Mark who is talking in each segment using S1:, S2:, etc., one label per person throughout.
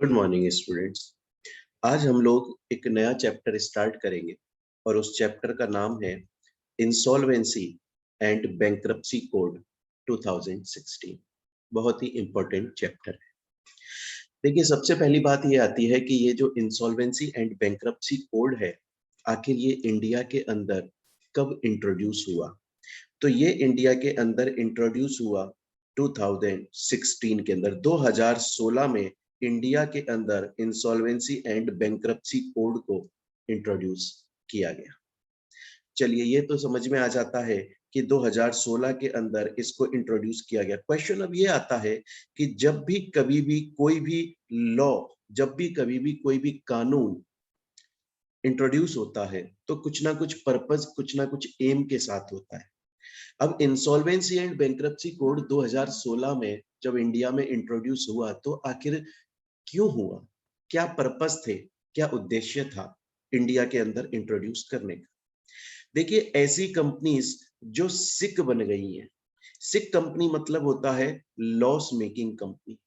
S1: Good morning students. आज हम लोग एक नया चैप्टर स्टार्ट करेंगे और उस चैप्टर का नाम है इंसॉल्वेंसी एंड बैंक्रप्सी कोड 2016। बहुत ही इंपॉर्टेंट चैप्टर है। देखिए, सबसे पहली बात ये आती है कि ये जो इंसॉल्वेंसी एंड बैंक्रप्सी कोड है, आखिर ये इंडिया के अंदर कब इंट्रोड्यूस हुआ। तो ये इंडिया के अंदर इंट्रोड्यूस हुआ 2016 के अंदर। 2016 में इंडिया के अंदर इंसॉल्वेंसी एंड बैंक्रप्सी कोड को इंट्रोड्यूस किया गया। चलिए, ये तो समझ में आ जाता है कि 2016 के अंदर इसको इंट्रोड्यूस किया गया। क्वेश्चन अब ये आता है कि जब भी कभी भी कोई भी लॉ, जब भी कभी भी कोई भी कानून इंट्रोड्यूस होता है तो कुछ ना कुछ पर्पस, कुछ ना कुछ एम के साथ होता है। अब इंसॉल्वेंसी एंड बैंक्रप्सी कोड 2016 में जब इंडिया में इंट्रोड्यूस हुआ तो आखिर क्यों हुआ, क्या पर्पस थे, क्या उद्देश्य था इंडिया के अंदर इंट्रोड्यूस करने का। देखिए, ऐसी कंपनीज जो सिक बन गई हैं, सिक कंपनी मतलब होता है लॉस मेकिंग कंपनी।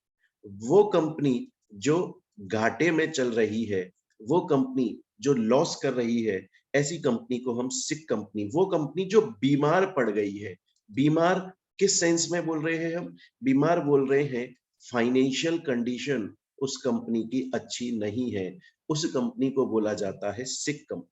S1: वो कंपनी जो घाटे में चल रही है, वो कंपनी जो लॉस कर रही है, ऐसी कंपनी को हम सिक कंपनी, वो कंपनी जो बीमार पड़ गई है। बीमार किस सेंस में बोल रहे हैं हम? बीमार बोल रहे हैं फाइनेंशियल कंडीशन उस कंपनी की अच्छी नहीं है, उस कंपनी को बोला जाता है सिक कंपनी।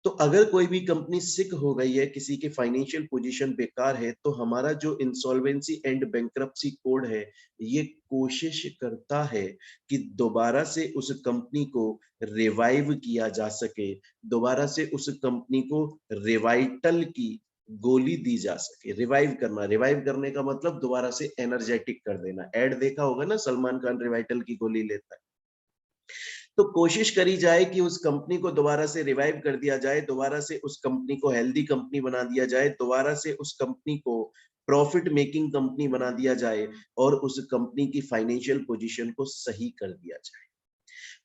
S1: तो अगर कोई भी कंपनी सिक हो गई है, किसी की फाइनेंशियल पोजीशन बेकार है, तो हमारा जो इंसॉल्वेंसी एंड बैंक्रप्सी कोड है, ये कोशिश करता है कि दोबारा से उस कंपनी को रिवाइव किया जा सके, दोबारा से उस कंपनी को रिवाइटल की गोली दी जा सके। रिवाइव करना, रिवाइव करने का मतलब दोबारा से एनर्जेटिक कर देना। एड देखा होगा ना, सलमान खान रिवाइटल की गोली लेता है। तो कोशिश करी जाए कि उस कंपनी को दोबारा से रिवाइव कर दिया जाए, दोबारा से उस कंपनी को हेल्दी कंपनी बना दिया जाए, दोबारा से उस कंपनी को प्रॉफिट मेकिंग कंपनी बना दिया जाए और उस कंपनी की फाइनेंशियल पोजीशन को सही कर दिया जाए।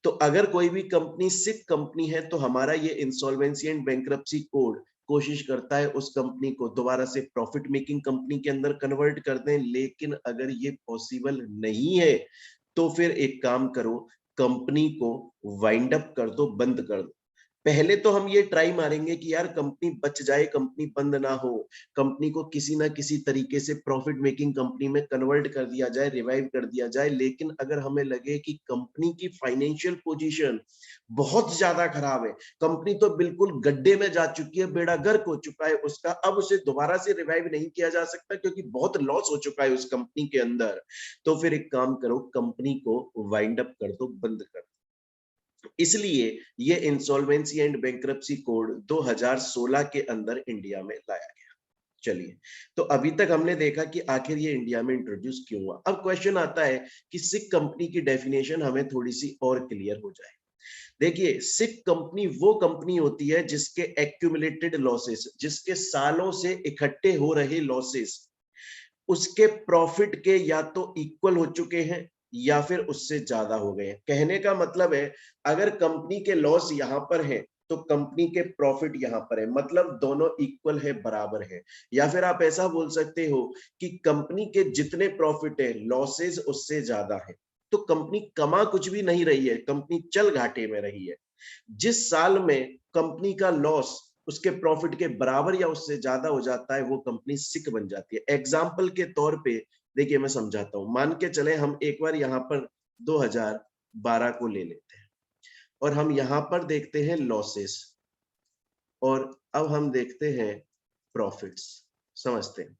S1: तो अगर कोई भी कंपनी सिक कंपनी है तो हमारा ये इंसॉल्वेंसी एंड बैंक्रप्सी कोड कोशिश करता है उस कंपनी को दोबारा से प्रॉफिट मेकिंग कंपनी के अंदर कन्वर्ट कर दें। लेकिन अगर ये पॉसिबल नहीं है तो फिर एक काम करो, कंपनी को वाइंड अप कर दो, बंद कर दो। पहले तो हम ये ट्राई मारेंगे कि यार कंपनी बच जाए, कंपनी बंद ना हो, कंपनी को किसी ना किसी तरीके से प्रॉफिट मेकिंग कंपनी में कन्वर्ट कर दिया जाए, रिवाइव कर दिया जाए। लेकिन अगर हमें लगे कि कंपनी की फाइनेंशियल पोजीशन बहुत ज्यादा खराब है, कंपनी तो बिल्कुल गड्ढे में जा चुकी है, बेड़ा गर्क हो चुका है उसका, अब उसे दोबारा से रिवाइव नहीं किया जा सकता क्योंकि बहुत लॉस हो चुका है उस कंपनी के अंदर, तो फिर एक काम करो, कंपनी को वाइंड अप कर दो, बंद कर दो। इसलिए ये इंसॉल्वेंसी एंड बैंक्रप्सी कोड 2016 के अंदर इंडिया में लाया गया। चलिए, तो अभी तक हमने देखा कि आखिर ये इंडिया में इंट्रोड्यूस क्यों हुआ। अब क्वेश्चन आता है कि सिक कंपनी की डेफिनेशन हमें थोड़ी सी और क्लियर हो जाए। देखिए, सिक कंपनी वो कंपनी होती है जिसके एक्यूमुलेटेड लॉसेस, जिसके सालों से इकट्ठे हो रहे लॉसेस उसके प्रॉफिट के या तो इक्वल हो चुके हैं या फिर उससे ज्यादा हो गए हैं। कहने का मतलब है, अगर कंपनी के लॉस यहां पर है तो कंपनी के प्रॉफिट यहां पर है, मतलब दोनों इक्वल है, बराबर है। या फिर आप ऐसा बोल सकते हो कि कंपनी के जितने प्रॉफिट है, लॉसेस उससे ज्यादा है। तो कंपनी कमा कुछ भी नहीं रही है, कंपनी चल घाटे में रही है। जिस साल में कंपनी का लॉस उसके प्रॉफिट के बराबर या उससे ज्यादा हो जाता है, वो कंपनी सिक बन जाती है। एग्जाम्पल के तौर पे देखिए, मैं समझाता हूं। मान के चले हम एक बार यहां पर 2012 को ले लेते हैं और हम यहां पर देखते हैं लॉसेस और अब हम देखते हैं प्रॉफिट्स। समझते हैं,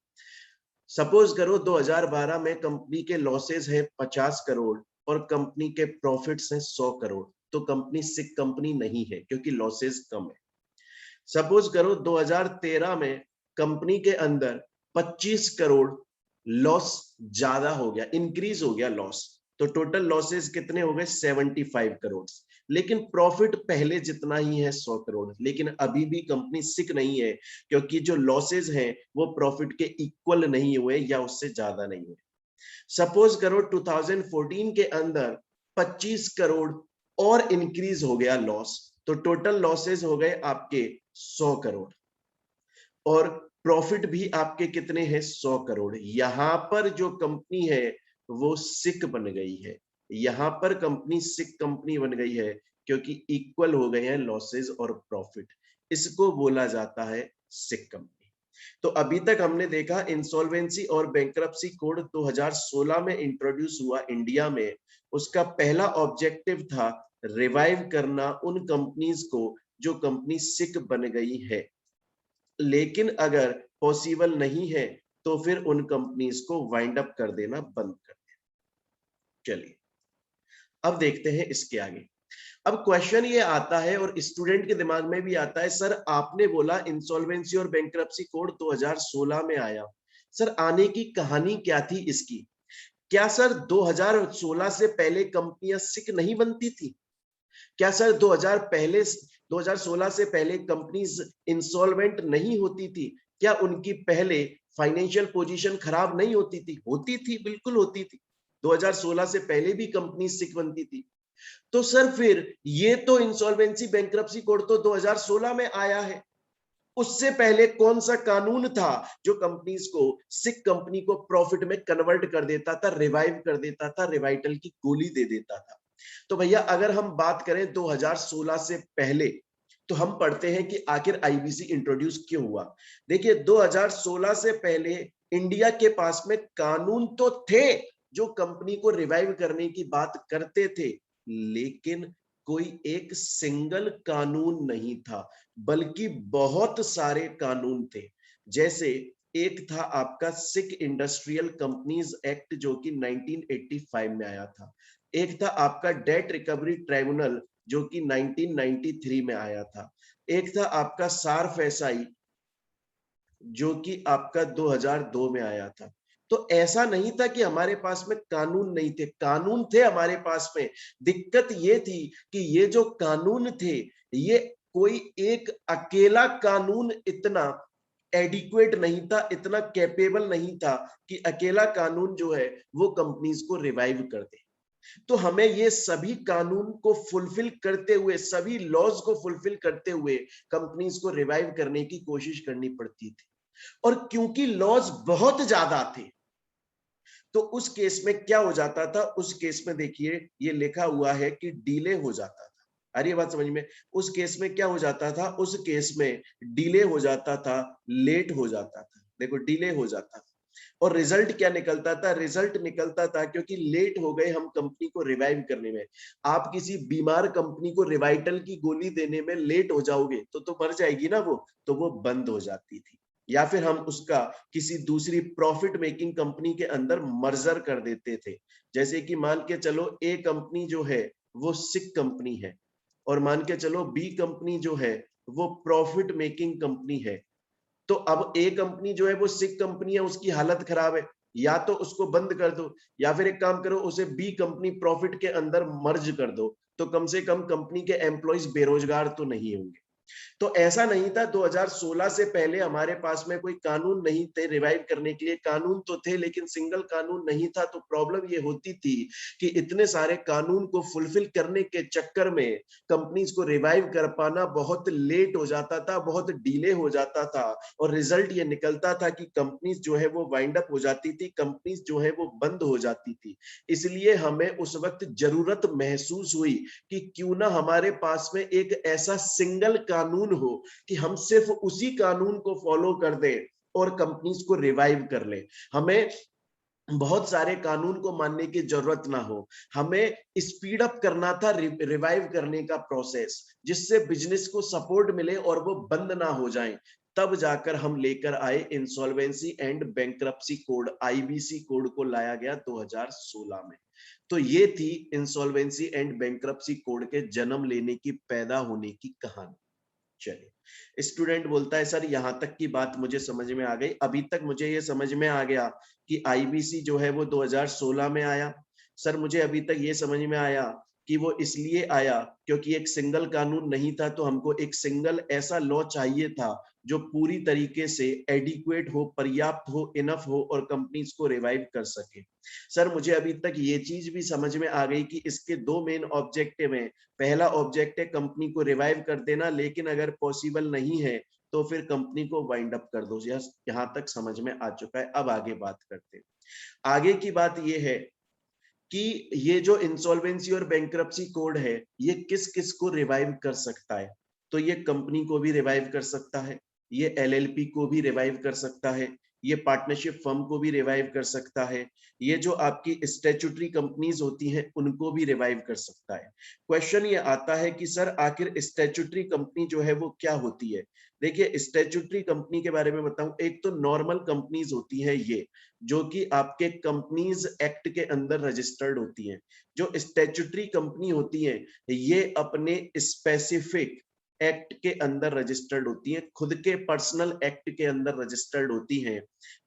S1: सपोज करो 2012 में कंपनी के लॉसेस है 50 करोड़ और कंपनी के प्रॉफिट्स हैं 100 करोड़, तो कंपनी सिक कंपनी नहीं है क्योंकि लॉसेस कम है। सपोज करो 2013 में कंपनी के अंदर 25 करोड़ लॉस ज्यादा हो गया, इंक्रीज हो गया लॉस, तो टोटल लॉसेस कितने हो गए? 75 करोड़। लेकिन प्रॉफिट पहले जितना ही है, 100 करोड़। लेकिन अभी भी कंपनी सिक नहीं है क्योंकि जो लॉसेस हैं वो प्रॉफिट के इक्वल नहीं हुए या उससे ज्यादा नहीं हुए। सपोज करो 2014 के अंदर 25 करोड़ और इंक्रीज हो गया लॉस, तो टोटल लॉसेस हो गए आपके 100 करोड़ और प्रॉफिट भी आपके कितने हैं? 100 करोड़। यहां पर जो कंपनी है वो सिक बन गई है। यहां पर कंपनी सिक कंपनी बन गई है क्योंकि इक्वल हो गए हैं लॉसेस और प्रॉफिट, इसको बोला जाता है सिक कंपनी। तो अभी तक हमने देखा इंसॉल्वेंसी और बैंक्रप्सी कोड 2016 में इंट्रोड्यूस हुआ इंडिया में। उसका पहला ऑब्जेक्टिव था रिवाइव करना उन कंपनीज को जो कंपनी सिक बन गई है, लेकिन अगर पॉसिबल नहीं है तो फिर उन कंपनीज को वाइंड अप कर देना बंद कर देना। चलिए अब देखते हैं इसके आगे। अब क्वेश्चन ये आता है और स्टूडेंट के दिमाग में भी आता है, सर आपने बोला इंसॉल्वेंसी और बैंक्रप्सी कोड 2016 में आया, सर आने की कहानी क्या थी इसकी? क्या सर 2016 से पहले कंपनियां सिक नहीं बनती थी? क्या सर 2016 से पहले कंपनीज इंसॉल्वेंट नहीं होती थी? क्या उनकी पहले फाइनेंशियल पोजीशन खराब नहीं होती थी? होती थी, बिल्कुल होती थी। 2016 से पहले भी कंपनी सिक बनती थी। तो सर फिर ये तो इंसॉल्वेंसी बैंक्रप्सी कोड तो 2016 में आया है, उससे पहले कौन सा कानून था जो कंपनीज को, सिक कंपनी को प्रॉफिट में कन्वर्ट कर देता था, रिवाइव कर देता था, रिवाइटल की गोली दे देता था? तो भैया अगर हम बात करें 2016 से पहले, तो हम पढ़ते हैं कि आखिर आईबीसी इंट्रोड्यूस क्यों हुआ। देखिए 2016 से पहले इंडिया के पास में कानून तो थे जो कंपनी को रिवाइव करने की बात करते थे, लेकिन कोई एक सिंगल कानून नहीं था, बल्कि बहुत सारे कानून थे। जैसे एक था आपका सिक इंडस्ट्रियल कंपनीज एक्ट जो कि 1985 में आया था। एक था आपका डेट रिकवरी ट्राइब्यूनल जो कि 1993 में आया था। एक था आपका सार्फ एसआई जो कि आपका 2002 में आया था। तो ऐसा नहीं था कि हमारे पास में कानून नहीं थे, कानून थे हमारे पास में। दिक्कत ये थी कि ये जो कानून थे, ये कोई एक अकेला कानून इतना एडिक्वेट नहीं था, इतना कैपेबल नहीं था कि अकेला कानून जो है वो कंपनीज को रिवाइव कर दे। तो हमें ये सभी कानून को फुलफिल करते हुए, सभी लॉज को फुलफिल करते हुए कंपनीज को रिवाइव करने की कोशिश करनी पड़ती थी। और क्योंकि लॉज बहुत ज्यादा थे, तो उस केस में क्या हो जाता था? उस केस में देखिए ये लिखा हुआ है कि डिले हो जाता था। अरे ये बात समझ में, उस केस में क्या हो जाता था? उस केस में डिले हो जाता था, लेट हो जाता था। देखो डिले हो जाता था और रिजल्ट क्या निकलता था? रिजल्ट निकलता था क्योंकि लेट हो गए हम कंपनी को रिवाइव करने में। आप किसी बीमार कंपनी को रिवाइटल की गोली देने में लेट हो जाओगे तो मर जाएगी ना वो, तो वो बंद हो जाती थी। या फिर हम उसका किसी दूसरी प्रॉफिट मेकिंग कंपनी के अंदर मर्जर कर देते थे। जैसे कि मान के चलो ए कंपनी जो है वो सिक कंपनी है, और मान के चलो बी कंपनी जो है वो प्रॉफिट मेकिंग कंपनी है। तो अब ए कंपनी जो है वो सिक कंपनी है, उसकी हालत खराब है, या तो उसको बंद कर दो या फिर एक काम करो उसे बी कंपनी प्रॉफिट के अंदर मर्ज कर दो, तो कम से कम कंपनी के एम्प्लॉइज बेरोजगार तो नहीं होंगे। तो ऐसा नहीं था 2016 से पहले हमारे पास में कोई कानून नहीं थे रिवाइव करने के लिए, कानून तो थे लेकिन सिंगल कानून नहीं था। तो प्रॉब्लम ये होती थी कि इतने सारे कानून को फुलफिल करने के चक्कर में कंपनीज को रिवाइव कर पाना बहुत लेट हो जाता था, बहुत डिले हो जाता था, और रिजल्ट ये निकलता था कि कंपनीज जो है वो वाइंड अप हो जाती थी, कंपनीज जो है वो बंद हो जाती थी। इसलिए हमें उस वक्त जरूरत महसूस हुई कि क्यों ना हमारे पास में एक ऐसा सिंगल कानून हो कि हम सिर्फ उसी कानून को फॉलो कर दें और कंपनीज को रिवाइव कर ले। हमें बहुत सारे कानून को मानने की जरूरत ना हो, हमें स्पीड अप करना था रिवाइव करने का प्रोसेस, जिससे बिजनेस को सपोर्ट मिले और वो बंद ना हो जाएं। तब जाकर हम लेकर आए insolvency and bankruptcy code, IBC code को लाया गया 2016 में। तो ये थी इंसॉल्वेंसी एंड बैंक्रप्सी कोड के जन्म लेने की, पैदा होने की कहानी। चलिए स्टूडेंट बोलता है सर यहां तक की बात मुझे समझ में आ गई, अभी तक मुझे ये समझ में आ गया कि आईबीसी जो है वो 2016 में आया। सर मुझे अभी तक ये समझ में आया कि वो इसलिए आया क्योंकि एक सिंगल कानून नहीं था, तो हमको एक सिंगल ऐसा लॉ चाहिए था जो पूरी तरीके से एडिक्वेट हो, पर्याप्त हो, इनफ हो और कंपनीज को रिवाइव कर सके। सर मुझे अभी तक ये चीज भी समझ में आ गई कि इसके दो मेन ऑब्जेक्टिव हैं। पहला ऑब्जेक्ट है कंपनी को रिवाइव कर देना, लेकिन अगर पॉसिबल नहीं है तो फिर कंपनी को वाइंड अप कर दो। यहां तक समझ में आ चुका है। अब आगे बात करते हैं। आगे की बात यह है कि ये जो इंसॉल्वेंसी और बैंक्रप्सी कोड है ये किस किस को रिवाइव कर सकता है। तो ये कंपनी को भी रिवाइव कर सकता है, ये एलएलपी को भी रिवाइव कर सकता है, ये पार्टनरशिप फर्म को भी रिवाइव कर सकता है, ये जो आपकी स्टैट्यूटरी कंपनीज होती हैं उनको भी रिवाइव कर सकता है। क्वेश्चन ये आता है कि सर आखिर स्टैट्यूटरी कंपनी जो है वो क्या होती है। देखिए स्टैट्यूटरी कंपनी के बारे में बताऊं, एक तो नॉर्मल कंपनीज होती है ये जो कि आपके कंपनीज एक्ट के अंदर रजिस्टर्ड होती हैं। जो स्टैट्यूटरी कंपनी होती है ये अपने स्पेसिफिक एक्ट के अंदर रजिस्टर्ड होती हैं, खुद के पर्सनल एक्ट के अंदर रजिस्टर्ड होती हैं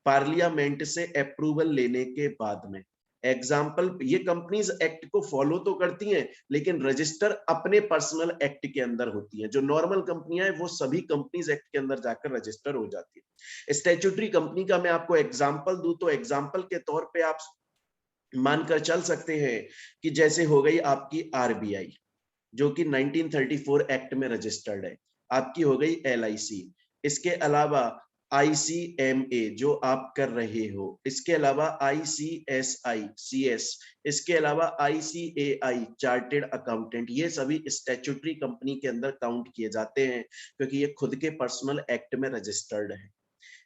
S1: पार्लियामेंट से अप्रूवल लेने के बाद में। एग्जाम्पल, ये कंपनीज एक्ट को फॉलो तो करती हैं लेकिन रजिस्टर अपने पर्सनल एक्ट के अंदर होती हैं। जो नॉर्मल कंपनियां हैं वो सभी कंपनीज एक्ट के अंदर जाकर रजिस्टर हो जाती है। स्टैट्यूटरी कंपनी का मैं आपको एग्जांपल दूं तो एग्जांपल के तौर पे आप मानकर चल सकते हैं कि जैसे हो गई आपकी आरबीआई जो कि 1934 एक्ट में रजिस्टर्ड है, आपकी हो गई एलआईसी, इसके अलावा आईसीएमए जो आप कर रहे हो, इसके अलावा आईसीएसआई सीएस, इसके अलावा आईसीएआई चार्टेड अकाउंटेंट, ये सभी स्टैट्यूटरी कंपनी के अंदर काउंट किए जाते हैं क्योंकि ये खुद के पर्सनल एक्ट में रजिस्टर्ड है।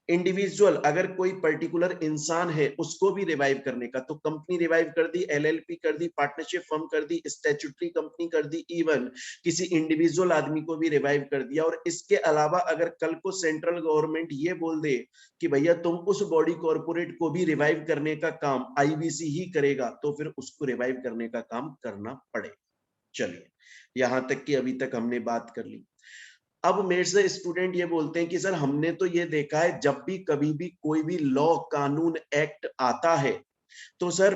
S1: इंडिविजुअल अगर कोई पर्टिकुलर इंसान है उसको भी रिवाइव करने का, तो कंपनी रिवाइव कर दी, एलएलपी कर दी, पार्टनरशिप फर्म कर दी, स्टैट्यूटरी कंपनी कर दी, इवन किसी इंडिविजुअल आदमी को भी रिवाइव कर दिया। और इसके अलावा अगर कल को सेंट्रल गवर्नमेंट ये बोल दे कि भैया तुम उस बॉडी कॉर्पोरेट को भी रिवाइव करने का काम आईबीसी ही करेगा, तो फिर उसको रिवाइव करने का काम करना पड़ेगा। चलिए यहां तक कि अभी तक हमने बात कर ली। अब मेरे से स्टूडेंट ये बोलते हैं कि सर हमने तो ये देखा है जब भी कभी भी कोई भी लॉ कानून एक्ट आता है तो सर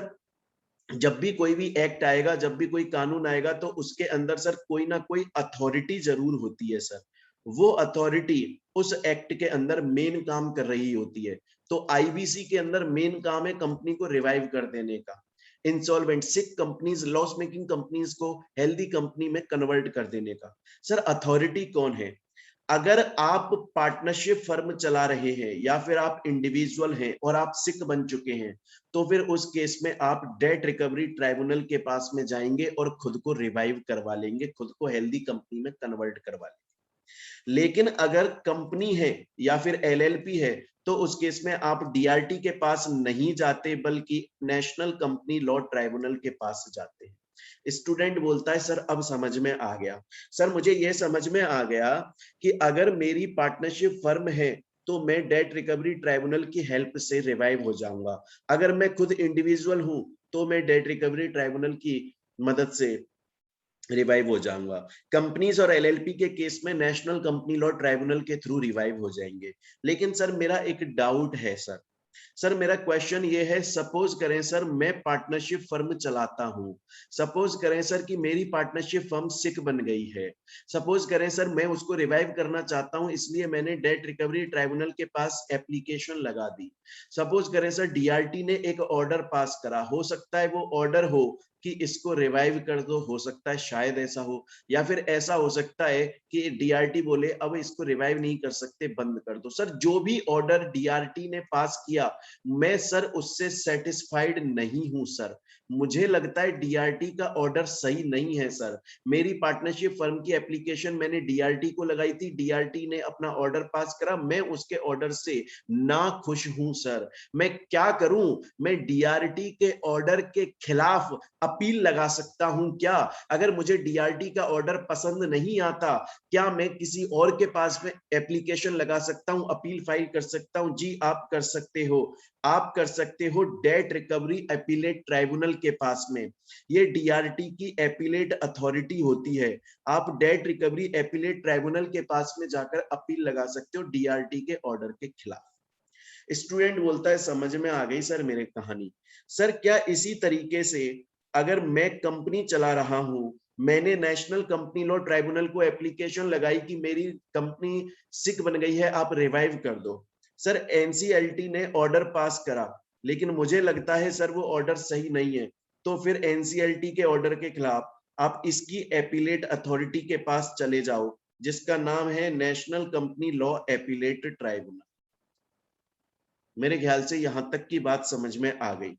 S1: जब भी कोई भी एक्ट आएगा, जब भी कोई कानून आएगा तो उसके अंदर सर कोई ना कोई अथॉरिटी जरूर होती है सर। वो अथॉरिटी उस एक्ट के अंदर मेन काम कर रही होती है। तो आईबीसी के अंदर मेन काम है कंपनी को रिवाइव कर देने का, इंसॉल्वेंट सिक कंपनीज, लॉस मेकिंग कंपनीज को हेल्दी कंपनी में कन्वर्ट कर देने का। सर अथॉरिटी कौन है? अगर आप पार्टनरशिप फर्म चला रहे हैं या फिर आप इंडिविजुअल हैं और आप सिक बन चुके हैं तो फिर उस केस में आप डेट रिकवरी ट्राइब्यूनल के पास में जाएंगे और खुद को रिवाइव करवा लेंगे, खुद को हेल्दी कंपनी में कन्वर्ट करवा लेंगे। लेकिन अगर कंपनी है या फिर एलएलपी है तो उस केस में आप डीआरटी के पास नहीं जाते बल्कि नेशनल कंपनी लॉ ट्राइब्यूनल के पास जाते हैं। स्टूडेंट बोलता है सर अब समझ में आ गया, सर मुझे यह समझ में आ गया कि अगर मेरी पार्टनरशिप फर्म है तो मैं डेट रिकवरी ट्राइब्यूनल की हेल्प से रिवाइव हो जाऊंगा, अगर मैं खुद इंडिविजुअल हूं तो मैं डेट रिकवरी ट्राइब्यूनल की मदद से रिवाइव हो जाऊंगा। कंपनीज और एलएलपी के केस में नेशनल कंपनी लॉ ट्राइब्यूनल के थ्रू रिवाइव हो जाएंगे। लेकिन सर मेरा एक डाउट है सर मेरा क्वेश्चन ये है, सपोज करें सर मैं पार्टनरशिप फर्म चलाता हूं, सपोज करें सर कि मेरी पार्टनरशिप फर्म सिक बन गई है, सपोज करें सर मैं उसको रिवाइव करना चाहता हूं इसलिए मैंने डेट रिकवरी ट्राइब्यूनल के पास एप्लीकेशन लगा दी, सपोज करें सर डीआरटी ने एक ऑर्डर पास करा, हो सकता है वो ऑर्डर हो कि इसको रिवाइव कर दो, हो सकता है शायद ऐसा हो, या फिर ऐसा हो सकता है कि डीआरटी बोले अब इसको रिवाइव नहीं कर सकते, बंद कर दो। सर जो भी ऑर्डर डीआरटी ने पास किया मैं सर उससे सेटिस्फाइड नहीं हूं सर, मुझे लगता है डीआरटी का ऑर्डर सही नहीं है सर। मेरी पार्टनरशिप फर्म की एप्लीकेशन मैंने डीआरटी को लगाई थी, डीआरटी ने अपना ऑर्डर पास करा, मैं उसके ऑर्डर से ना खुश हूं सर, मैं क्या करूं? मैं डीआरटी के ऑर्डर के खिलाफ अपील लगा सकता हूं क्या? अगर मुझे डीआरटी का ऑर्डर पसंद नहीं आता क्या मैं किसी और के पास में एप्लीकेशन लगा सकता हूं, अपील फाइल कर सकता हूं? जी आप कर सकते हो, आप कर सकते हो डेट रिकवरी अपीलेट ट्राइब्यूनल के पास में, ये डीआरटी की अपीलेट अथॉरिटी होती है। आप डेट रिकवरी अपीलेट ट्राइब्यूनल के पास में जाकर अपील लगा सकते हो डीआरटी के ऑर्डर के खिलाफ। स्टूडेंट बोलता है समझ में आ गई सर मेरी कहानी। सर क्या इसी तरीके से अगर मैं कंपनी चला रहा हूं, मैंने नेशनल कंपनी लॉ ट्राइब्यूनल को एप्लीकेशन लगाई कि मेरी कंपनी सिक बन गई है आप रिवाइव कर दो, सर एनसीएलटी ने ऑर्डर पास करा लेकिन मुझे लगता है सर वो ऑर्डर सही नहीं है, तो फिर एनसीएलटी के ऑर्डर के खिलाफ आप इसकी एपीलेट अथॉरिटी के पास चले जाओ जिसका नाम है national company law appellate tribunal. मेरे ख्याल से यहां तक की बात समझ में आ गई।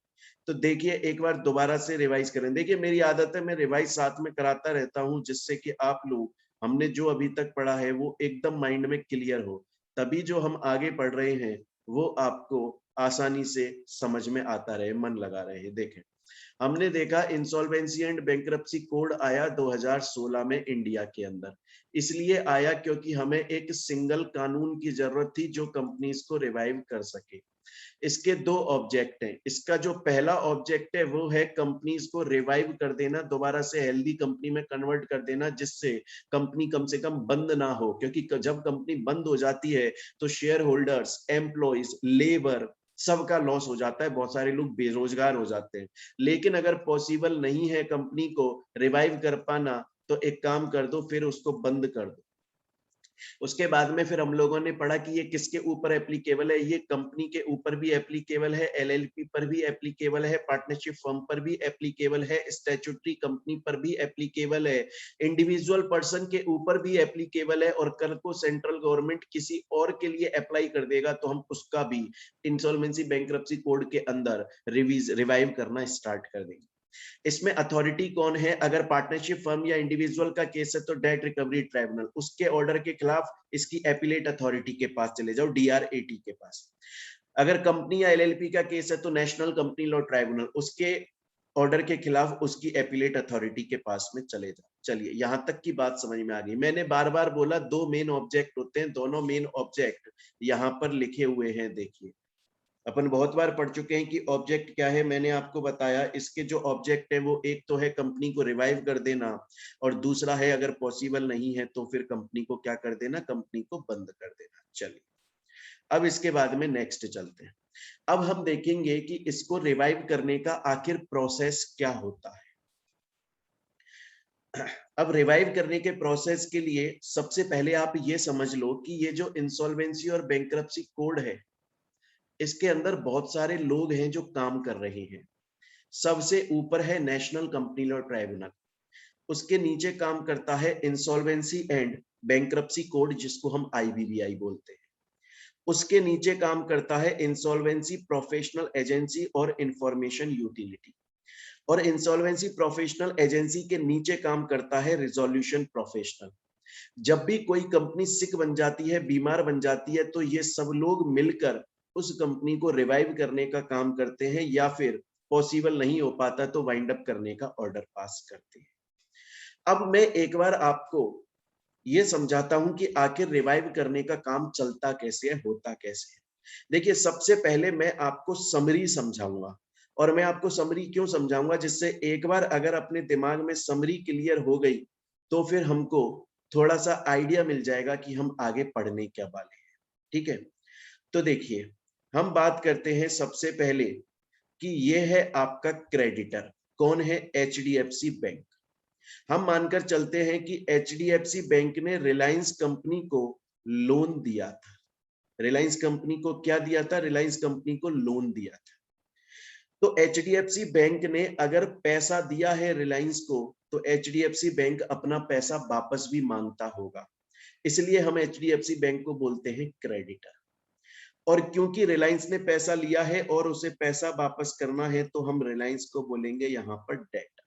S1: तो देखिए एक बार दोबारा से रिवाइज करें। देखिए मेरी आदत है, मैं रिवाइज साथ में कराता रहता हूं, जिससे कि आप लोग हमने जो अभी तक पढ़ा है वो एकदम माइंड में क्लियर हो, तभी जो हम आगे पढ़ रहे हैं वो आपको आसानी से समझ में आता रहे, मन लगा रहे। देखें, हमने देखा इंसॉल्वेंसी एंड बैंक्रप्सी कोड आया 2016 में इंडिया के अंदर। इसलिए आया क्योंकि हमें एक सिंगल कानून की जरूरत थी जो कंपनीज को रिवाइव कर सके। इसके दो ऑब्जेक्ट हैं। इसका जो पहला ऑब्जेक्ट है वो है कंपनीज को रिवाइव कर देना, दोबारा से हेल्दी कंपनी में कन्वर्ट कर देना, जिससे कंपनी कम से कम बंद ना हो, क्योंकि जब कंपनी बंद हो जाती है तो शेयर होल्डर्स, एम्प्लॉइज, लेबर सबका लॉस हो जाता है, बहुत सारे लोग बेरोजगार हो जाते हैं। लेकिन अगर पॉसिबल नहीं है कंपनी को रिवाइव कर पाना, तो एक काम कर दो, फिर उसको बंद कर दो। उसके बाद में फिर हम लोगों ने पढ़ा कि ये किसके ऊपर एप्लीकेबल है, ये कंपनी के ऊपर भी एप्लीकेबल है, एलएलपी पर भी एप्लीकेबल है, पार्टनरशिप फर्म पर भी एप्लीकेबल है, स्टैट्यूटरी कंपनी पर भी एप्लीकेबल है, इंडिविजुअल पर्सन के ऊपर भी एप्लीकेबल है, और कल को सेंट्रल गवर्नमेंट किसी और के लिए अप्लाई कर देगा तो हम उसका भी इंसॉल्वेंसी बैंक्रप्सी कोड के अंदर रिवाइव करना स्टार्ट कर देंगे। इसमें अथॉरिटी कौन है? अगर पार्टनरशिप फर्म या इंडिविजुअल का केस है तो डेट रिकवरी ट्राइब्यूनल, उसके ऑर्डर के खिलाफ इसकी एपीलेट अथॉरिटी के पास चले जाओ, डीआरएटी के पास। अगर कंपनी या एलएलपी का केस है तो नेशनल कंपनी लॉ ट्राइब्यूनल, उसके ऑर्डर के खिलाफ उसकी एपीलेट अथॉरिटी के पास में चले जाओ। चलिए यहां तक की बात समझ में आ गई। मैंने बार बार बोला दो मेन ऑब्जेक्ट होते हैं, दोनों मेन ऑब्जेक्ट यहां पर लिखे हुए हैं। देखिए अपन बहुत बार पढ़ चुके हैं कि ऑब्जेक्ट क्या है, मैंने आपको बताया। इसके जो ऑब्जेक्ट है वो एक तो है कंपनी को रिवाइव कर देना, और दूसरा है अगर पॉसिबल नहीं है तो फिर कंपनी को क्या कर देना, कंपनी को बंद कर देना। चलिए अब इसके बाद में नेक्स्ट चलते हैं। अब हम देखेंगे कि इसको रिवाइव करने का आखिर प्रोसेस क्या होता है। अब रिवाइव करने के प्रोसेस के लिए सबसे पहले आप ये समझ लो कि ये जो इंसॉल्वेंसी और बैंक्रप्सी कोड है, इसके अंदर बहुत सारे लोग हैं जो काम कर रहे हैं। सबसे ऊपर है नेशनल कंपनी लॉ ट्राइब्यूनल, उसके नीचे काम करता है इंसॉल्वेंसी एंड बैंक्रप्सी कोड, जिसको हम आईबीबीआई बोलते हैं। उसके नीचे काम करता है इंसॉल्वेंसी प्रोफेशनल एजेंसी और इंफॉर्मेशन यूटिलिटी, और इंसॉल्वेंसी प्रोफेशनल एजेंसी के नीचे काम करता है रिजोल्यूशन प्रोफेशनल। जब भी कोई कंपनी सिक बन जाती है, बीमार बन जाती है, तो ये सब लोग मिलकर उस कंपनी को रिवाइव करने का काम करते हैं, या फिर पॉसिबल नहीं हो पाता तो वाइंड अप करने का ऑर्डर पास करते हैं। अब मैं एक बार आपको ये समझाता हूं कि आखिर रिवाइव करने का काम चलता कैसे है, होता कैसे है। देखिए सबसे पहले मैं आपको समरी समझाऊंगा, और मैं आपको समरी क्यों समझाऊंगा, जिससे एक बार अगर अपने दिमाग में समरी क्लियर हो गई तो फिर हमको थोड़ा सा आइडिया मिल जाएगा कि हम आगे पढ़ने क्या वाले हैं। ठीक है, तो देखिए हम बात करते हैं सबसे पहले कि ये है आपका क्रेडिटर। कौन है? HDFC bank. हम मानकर चलते हैं कि एचडीएफसी बैंक ने रिलायंस कंपनी को लोन दिया था। रिलायंस कंपनी को क्या दिया था? रिलायंस कंपनी को लोन दिया था। तो एचडीएफसी बैंक ने अगर पैसा दिया है रिलायंस को, तो एचडीएफसी बैंक अपना पैसा वापस भी मांगता होगा, इसलिए हम एचडीएफसी बैंक को बोलते हैं क्रेडिटर। और क्योंकि रिलायंस ने पैसा लिया है और उसे पैसा वापस करना है, तो हम रिलायंस को बोलेंगे यहां पर डेटर।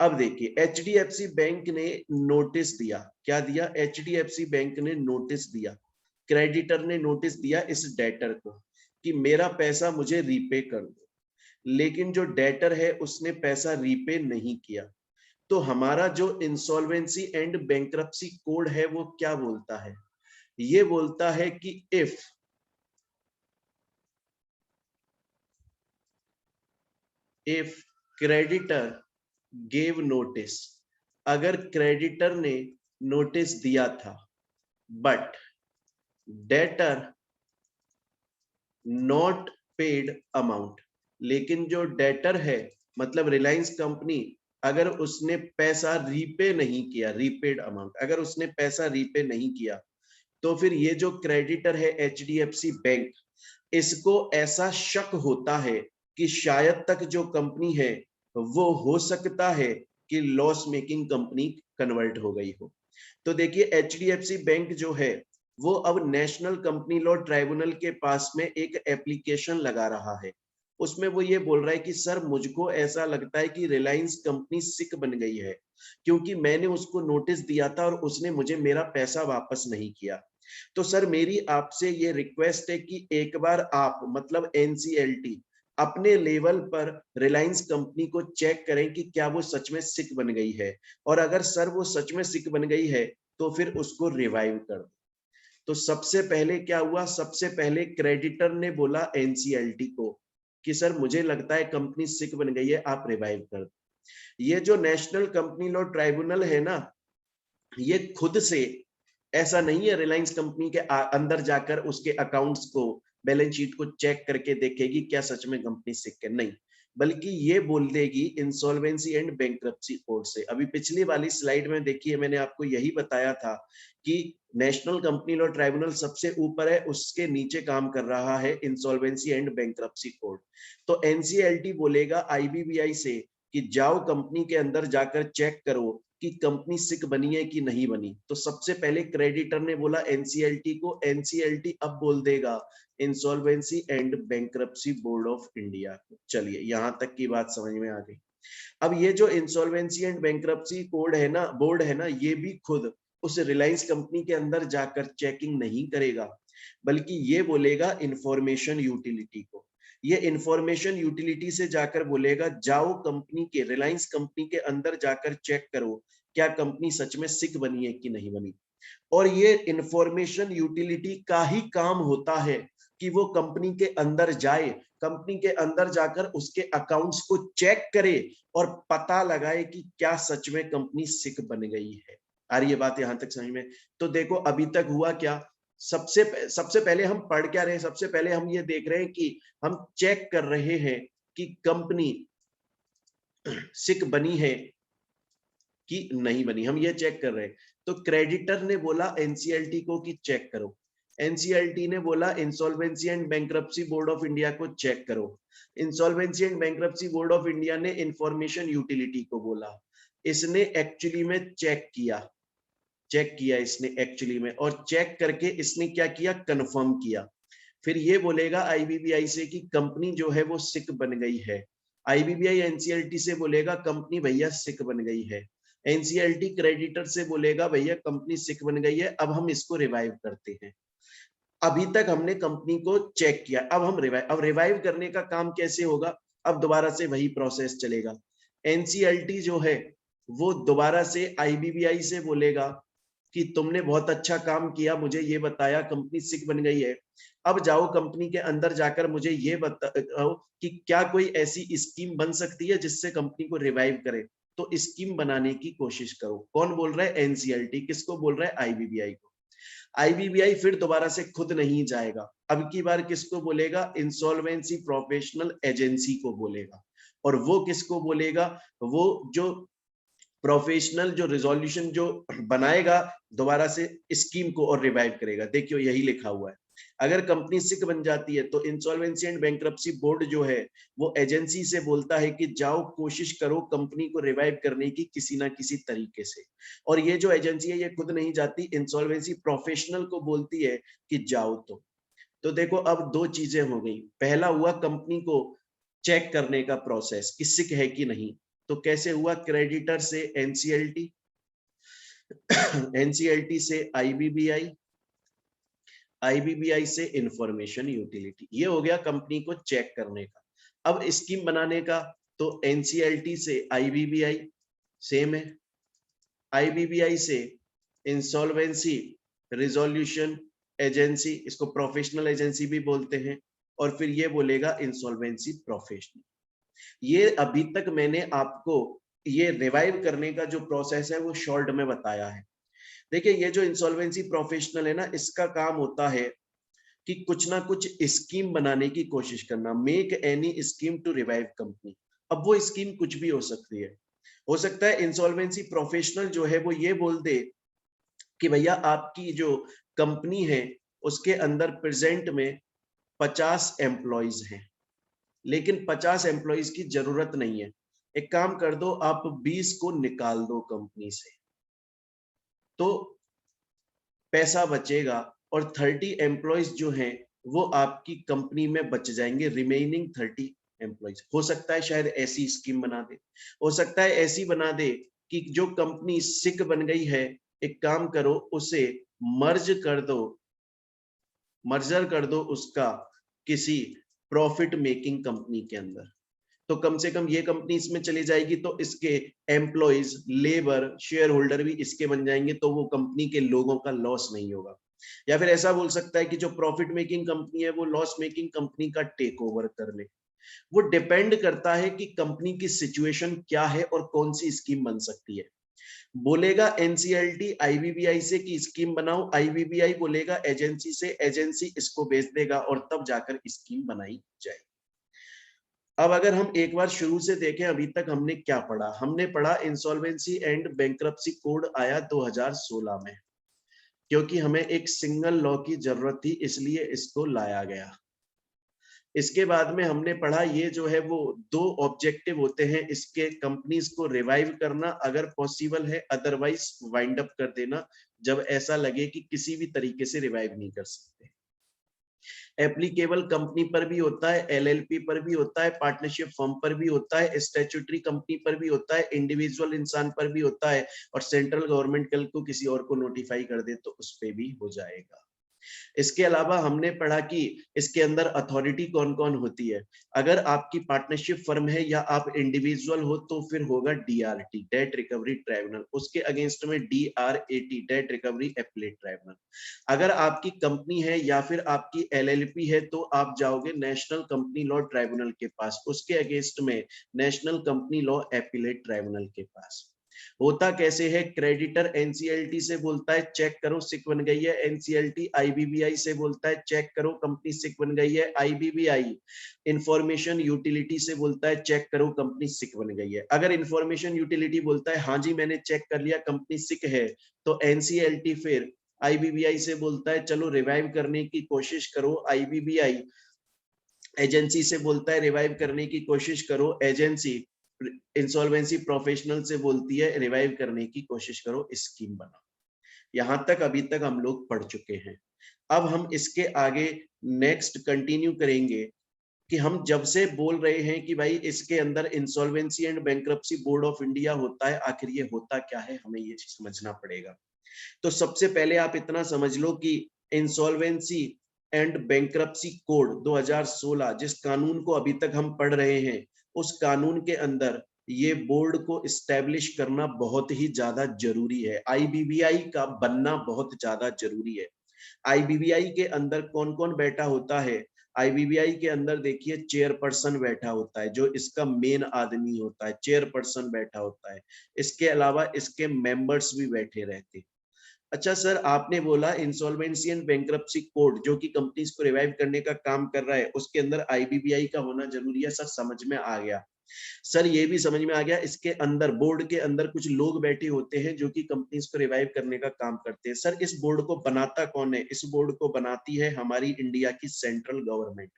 S1: अब देखिए एचडीएफसी बैंक ने नोटिस दिया। क्या दिया? एचडीएफसी बैंक ने नोटिस दिया, क्रेडिटर ने नोटिस दिया इस डेटर को कि मेरा पैसा मुझे रीपे कर दो। लेकिन जो डेटर है उसने पैसा रीपे नहीं किया। तो हमारा जो इंसॉल्वेंसी एंड बैंक्रप्सी कोड है वो क्या बोलता है? ये बोलता है कि इफ क्रेडिटर गेव नोटिस, अगर क्रेडिटर ने नोटिस दिया था but debtor not paid amount, लेकिन जो डेटर है मतलब रिलायंस कंपनी, अगर उसने पैसा रीपे नहीं किया, रीपेड अमाउंट, अगर उसने पैसा रीपे नहीं किया, तो फिर ये जो क्रेडिटर है एचडीएफसी बैंक, इसको ऐसा शक होता है कि शायद तक जो कंपनी है वो हो सकता है कि लॉस मेकिंग कंपनी कन्वर्ट हो गई हो। तो देखिए एचडीएफसी बैंक जो है वो अब नेशनल कंपनी लॉ ट्राइब्यूनल के पास में एक एप्लीकेशन लगा रहा है। उसमें वो ये बोल रहा है कि सर मुझको ऐसा लगता है कि रिलायंस कंपनी सिक बन गई है, क्योंकि मैंने उसको नोटिस दिया था और उसने मुझे मेरा पैसा वापस नहीं किया। तो सर मेरी आपसे ये रिक्वेस्ट है कि एक बार आप मतलब एनसीएलटी अपने लेवल पर रिलायंस कंपनी को चेक करें कि क्या वो सच में सिक बन गई है, और अगर सर वो सच में सिक बन गई है तो फिर उसको रिवाइव कर दो। तो सबसे पहले क्या हुआ, सबसे पहले क्रेडिटर ने बोला एनसीएलटी को कि सर मुझे लगता है कंपनी सिक बन गई है, आप रिवाइव कर दो। ये जो नेशनल कंपनी लॉ ट्राइब्यूनल है ना, ये खुद से ऐसा नहीं है रिलायंस कंपनी के अंदर जाकर उसके अकाउंट्स को, बैलेंस शीट को चेक करके देखेगी क्या सच में कंपनी सिक है, नहीं, बल्कि ये बोल देगी इंसॉल्वेंसी एंड बैंक्रप्सी कोड से। अभी पिछली वाली स्लाइड में देखिए मैंने आपको यही बताया था कि नेशनल कंपनी लॉ ट्राइब्यूनल सबसे ऊपर है, उसके नीचे काम कर रहा है इंसॉल्वेंसी एंड बैंक्रप्सी कोड। तो एनसीएलटी बोलेगा आईबीबीआई से कि जाओ कंपनी के अंदर जाकर चेक करो कि कंपनी सिक बनी है कि नहीं बनी। तो सबसे पहले क्रेडिटर ने बोला एनसीएलटी को, एनसीएलटी अब बोल देगा insolvency and bankruptcy board of India. चलिए यहां तक की बात समझ में आ गई। अब ये जो इंसॉल्वेंसी एंड बैंक्रप्सी कोड है ना, बोर्ड है ना, ये भी खुद उस रिलायंस कंपनी के अंदर जाकर चेकिंग नहीं करेगा, बल्कि ये बोलेगा इंफॉर्मेशन यूटिलिटी को। ये इंफॉर्मेशन यूटिलिटी से जाकर बोलेगा जाओ कंपनी के, रिलायंस कंपनी के अंदर जाकर चेक करो क्या कंपनी सच में सिक बनी है कि नहीं बनी। और ये इंफॉर्मेशन यूटिलिटी का ही काम होता है कि वो कंपनी के अंदर जाए, कंपनी के अंदर जाकर उसके अकाउंट्स को चेक करे और पता लगाए कि क्या सच में कंपनी सिक बन गई है। आ रही है बात यहां तक समझ में? तो देखो अभी तक हुआ क्या, सबसे पहले हम पढ़ क्या रहे हैं, सबसे पहले हम ये देख रहे हैं कि हम चेक कर रहे हैं कि कंपनी सिक बनी है कि नहीं बनी, हम ये चेक कर रहे हैं। तो क्रेडिटर ने बोला एनसीएलटी को कि चेक करो, एनसीएलटी ने बोला insolvency and bankruptcy board of India को चेक करो, insolvency and bankruptcy board of India ने इंफॉर्मेशन यूटिलिटी को बोला, इसने एक्चुअली में चेक किया, चेक किया इसने एक्चुअली में, और चेक करके इसने क्या किया, कंफर्म किया। फिर ये बोलेगा आईबीबीआई से कि कंपनी जो है वो सिक बन गई है, आईबीबीआई एनसीएलटी से बोलेगा कंपनी भैया सिक बन गई है, एनसीएलटी क्रेडिटर से बोलेगा भैया कंपनी सिक बन गई है, अब हम इसको रिवाइव करते हैं। अभी तक हमने कंपनी को चेक किया, अब रिवाइव करने का काम कैसे होगा, अब दोबारा से वही प्रोसेस चलेगा। एनसीएलटी जो है वो दोबारा से आईबीबीआई से बोलेगा कि तुमने बहुत अच्छा काम किया, मुझे ये बताया कंपनी सिक बन गई है, अब जाओ कंपनी के अंदर जाकर मुझे ये बताओ कि क्या कोई ऐसी स्कीम बन सकती है जिससे कंपनी को रिवाइव करे। तो स्कीम बनाने की कोशिश करो। कौन बोल रहा है, एनसीएलटी। किसको बोल रहा है, आईबीबीआई को। आईबीबीआई फिर दोबारा से खुद नहीं जाएगा, अब की बार किसको बोलेगा, इंसॉल्वेंसी प्रोफेशनल एजेंसी को बोलेगा। और वो किसको बोलेगा, वो जो प्रोफेशनल जो रिजोल्यूशन जो बनाएगा दोबारा से स्कीम को और रिवाइव करेगा। देखियो यही लिखा हुआ है, अगर कंपनी सिक बन जाती है तो इंसॉल्वेंसी एंड बैंक्रप्सी बोर्ड जो है वो एजेंसी से बोलता है कि जाओ कोशिश करो कंपनी को रिवाइव करने की किसी ना किसी तरीके से। और ये जो एजेंसी है ये खुद नहीं जाती, इंसॉल्वेंसी प्रोफेशनल को बोलती है कि जाओ। तो देखो अब दो चीजें हो गई, पहला हुआ कंपनी को चेक करने का प्रोसेस कि सिक है कि नहीं। तो कैसे हुआ, क्रेडिटर से एनसीएलटी, एनसीएलटी से आईबीबीआई, आईबीबीआई से इंफॉर्मेशन यूटिलिटी। ये हो गया कंपनी को चेक करने का। अब स्कीम बनाने का, तो एनसीएलटी से आईबीबीआई सेम है, आईबीबीआई से इंसॉल्वेंसी रिजोल्यूशन एजेंसी, इसको प्रोफेशनल एजेंसी भी बोलते हैं, और फिर ये बोलेगा इंसॉल्वेंसी प्रोफेशनल। ये अभी तक मैंने आपको ये रिवाइव करने का जो प्रोसेस है वो शॉर्ट में बताया है। देखिए ये जो इंसॉल्वेंसी प्रोफेशनल है ना, इसका काम होता है कि कुछ ना कुछ स्कीम बनाने की कोशिश करना, make any scheme to revive company. अब वो स्कीम कुछ भी हो सकती है, हो सकता है इंसॉल्वेंसी प्रोफेशनल जो है वो ये बोल दे कि भैया आपकी जो कंपनी है उसके अंदर प्रेजेंट में 50 एम्प्लॉइज हैं, लेकिन 50 एम्प्लॉइज की जरूरत नहीं है, एक काम कर दो आप 20 को निकाल दो कंपनी से, तो पैसा बचेगा और 30 एम्प्लॉइज जो हैं वो आपकी कंपनी में बच जाएंगे, रिमेनिंग 30 एम्प्लॉइज। हो सकता है शायद ऐसी स्कीम बना दे, हो सकता है ऐसी बना दे कि जो कंपनी सिक बन गई है, एक काम करो उसे मर्जर कर दो उसका किसी प्रॉफिट मेकिंग कंपनी के अंदर। तो कम से कम ये कंपनी इसमें चली जाएगी तो इसके एम्प्लॉइज, लेबर, शेयर होल्डर भी इसके बन जाएंगे, तो वो कंपनी के लोगों का लॉस नहीं होगा। या फिर ऐसा बोल सकता है कि जो प्रॉफिट मेकिंग कंपनी है वो लॉस मेकिंग कंपनी का टेक ओवर कर ले। वो डिपेंड करता है कि कंपनी की सिचुएशन क्या है और कौन सी स्कीम बन सकती है। बोलेगा एनसीएलटी आईबीबीआई से कि स्कीम बनाओ, आईबीबीआई बोलेगा एजेंसी से, एजेंसी इसको भेज देगा और तब जाकर स्कीम बनाई जाएगी। अब अगर हम एक बार शुरू से देखें, अभी तक हमने क्या पढ़ा? हमने पढ़ा इंसॉल्वेंसी एंड बैंक्रप्सी कोड आया 2016 में, क्योंकि हमें एक सिंगल लॉ की जरूरत थी इसलिए इसको लाया गया। इसके बाद में हमने पढ़ा ये जो है वो दो ऑब्जेक्टिव होते हैं इसके, कंपनीज को रिवाइव करना अगर पॉसिबल है, अदरवाइज वाइंड अप कर देना जब ऐसा लगे कि किसी भी तरीके से रिवाइव नहीं कर सकते। एप्लीकेबल कंपनी पर भी होता है, एलएलपी पर भी होता है, पार्टनरशिप फर्म पर भी होता है, स्टैट्यूटरी कंपनी पर भी होता है, इंडिविजुअल इंसान पर भी होता है, और सेंट्रल गवर्नमेंट कल को किसी और को नोटिफाई कर दे तो उस पे भी हो जाएगा। इसके अलावा हमने पढ़ा कि इसके अंदर अथॉरिटी कौन कौन होती है। अगर आपकी पार्टनरशिप फर्म है या आप इंडिविजुअल हो तो फिर होगा डीआरटी, डेट रिकवरी ट्राइब्यूनल, उसके अगेंस्ट में डीआरएटी, डेट रिकवरी एपीलेट ट्राइब्यूनल। अगर आपकी कंपनी है या फिर आपकी एलएलपी है तो आप जाओगे नेशनल कंपनी लॉ ट्राइब्यूनल के पास, उसके अगेंस्ट में national company law appellate tribunal के पास। होता कैसे है? क्रेडिटर एनसीएलटी से बोलता है चेक करो सिक बन गई है, एनसीएलटी आईबीबीआई से बोलता है चेक करो कंपनी सिक बन गई है, आईबीबीआई इंफॉर्मेशन यूटिलिटी से बोलता है चेक करो कंपनी सिक बन गई है। अगर इंफॉर्मेशन यूटिलिटी बोलता है हाँ जी मैंने चेक कर लिया कंपनी सिक है, तो एनसीएलटी फिर आईबीबीआई से बोलता है चलो रिवाइव करने की कोशिश करो, आईबीबीआई एजेंसी से बोलता है रिवाइव करने की कोशिश करो, एजेंसी इंसॉल्वेंसी प्रोफेशनल से बोलती है रिवाइव करने की कोशिश करो, स्कीम बनाओ। यहां तक अभी तक हम लोग पढ़ चुके हैं। अब हम इसके आगे नेक्स्ट कंटिन्यू करेंगे कि हम जब से बोल रहे हैं कि भाई इसके अंदर insolvency and bankruptcy board of India होता है, आखिर ये होता क्या है, हमें ये समझना पड़ेगा। तो सबसे पहले आप इतना समझ लो कि इंसॉल्वेंसी एंड बैंक्रप्सी कोड 2016 जिस कानून को अभी तक हम पढ़ रहे हैं, उस कानून के अंदर ये बोर्ड को इस्टेब्लिश करना बहुत ही ज्यादा जरूरी है। आईबीबीआई का बनना बहुत ज्यादा जरूरी है। आईबीबीआई के अंदर कौन कौन बैठा होता है? आईबीबीआई के अंदर देखिए चेयरपर्सन बैठा होता है, जो इसका मेन आदमी होता है, चेयरपर्सन बैठा होता है। इसके अलावा इसके मेंबर्स भी बैठे रहते हैं। अच्छा सर, आपने बोला इंसॉल्वेंसी एंड बैंक्रप्सी कोड जो कि कंपनीज को रिवाइव करने का काम कर रहा है, उसके अंदर आईबीबीआई का होना जरूरी है। सर समझ में आ गया। सर ये भी समझ में आ गया, इसके अंदर बोर्ड के अंदर कुछ लोग बैठे होते हैं जो कि कंपनीज को रिवाइव करने का काम करते हैं। सर इस बोर्ड को बनाता कौन है? इस बोर्ड को बनाती है हमारी इंडिया की सेंट्रल गवर्नमेंट।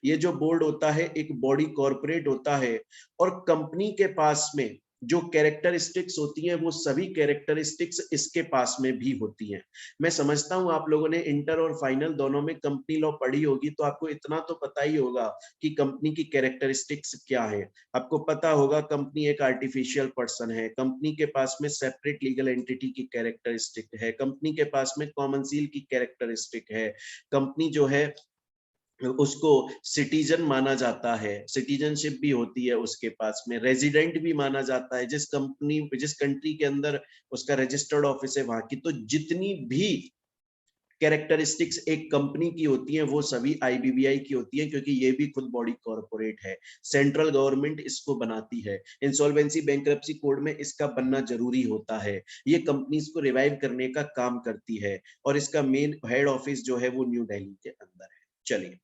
S1: ये जो बोर्ड होता है एक बॉडी कॉर्पोरेट होता है, और कंपनी के पास में जो कैरेक्टरिस्टिक्स होती हैं वो सभी कैरेक्टरिस्टिक्स इसके पास में भी होती हैं। मैं समझता हूं आप लोगों ने इंटर और फाइनल दोनों में कंपनी लॉ पढ़ी होगी, तो आपको इतना तो पता ही होगा कि कंपनी की कैरेक्टरिस्टिक्स क्या है। आपको पता होगा कंपनी एक आर्टिफिशियल पर्सन है, कंपनी के पास में सेपरेट लीगल एंटिटी की कैरेक्टरिस्टिक है, कंपनी के पास में कॉमन सील की कैरेक्टरिस्टिक है, कंपनी जो है उसको सिटीजन माना जाता है, सिटीजनशिप भी होती है उसके पास में, रेजिडेंट भी माना जाता है, जिस कंट्री के अंदर उसका रजिस्टर्ड ऑफिस है वहां की। तो जितनी भी कैरेक्टरिस्टिक्स एक कंपनी की होती हैं वो सभी आईबीबीआई की होती हैं, क्योंकि ये भी खुद बॉडी कॉर्पोरेट है, सेंट्रल गवर्नमेंट इसको बनाती है। इंसॉल्वेंसी बैंक्रप्सी कोड में इसका बनना जरूरी होता है। ये कंपनीज को रिवाइव करने का काम करती है, और इसका मेन हेड ऑफिस जो है वो न्यू दिल्ली के अंदर है। चलिए,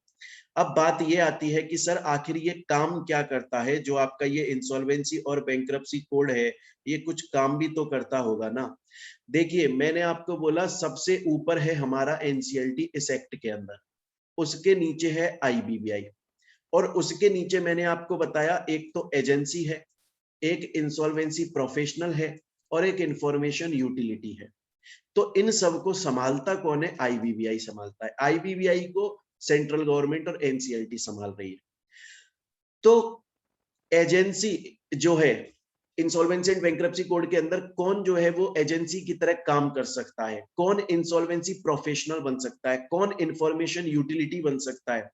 S1: अब बात ये आती है कि सर आखिर ये काम क्या करता है? जो आपका ये इंसॉल्वेंसी और बैंक्रप्सी कोड है, ये कुछ काम भी तो करता होगा ना। देखिए मैंने आपको बोला सबसे ऊपर है हमारा एनसीएलटी इस एक्ट के अंदर, उसके नीचे है आईबीबीआई, और उसके नीचे मैंने आपको बताया एक तो एजेंसी है, एक इंसॉल्वेंसी प्रोफेशनल है, और एक इंफॉर्मेशन यूटिलिटी है। तो इन सब को संभालता कौन है? आईबीबीआई संभालता है। आईबीबीआई को सेंट्रल गवर्नमेंट और एनसीएलटी संभाल रही है। तो एजेंसी जो है इंसॉल्वेंसी एंड बैंक्रप्सी कोड के अंदर कौन जो है वो एजेंसी की तरह काम कर सकता है, कौन इंसॉल्वेंसी प्रोफेशनल बन सकता है, कौन इंफॉर्मेशन यूटिलिटी बन सकता है,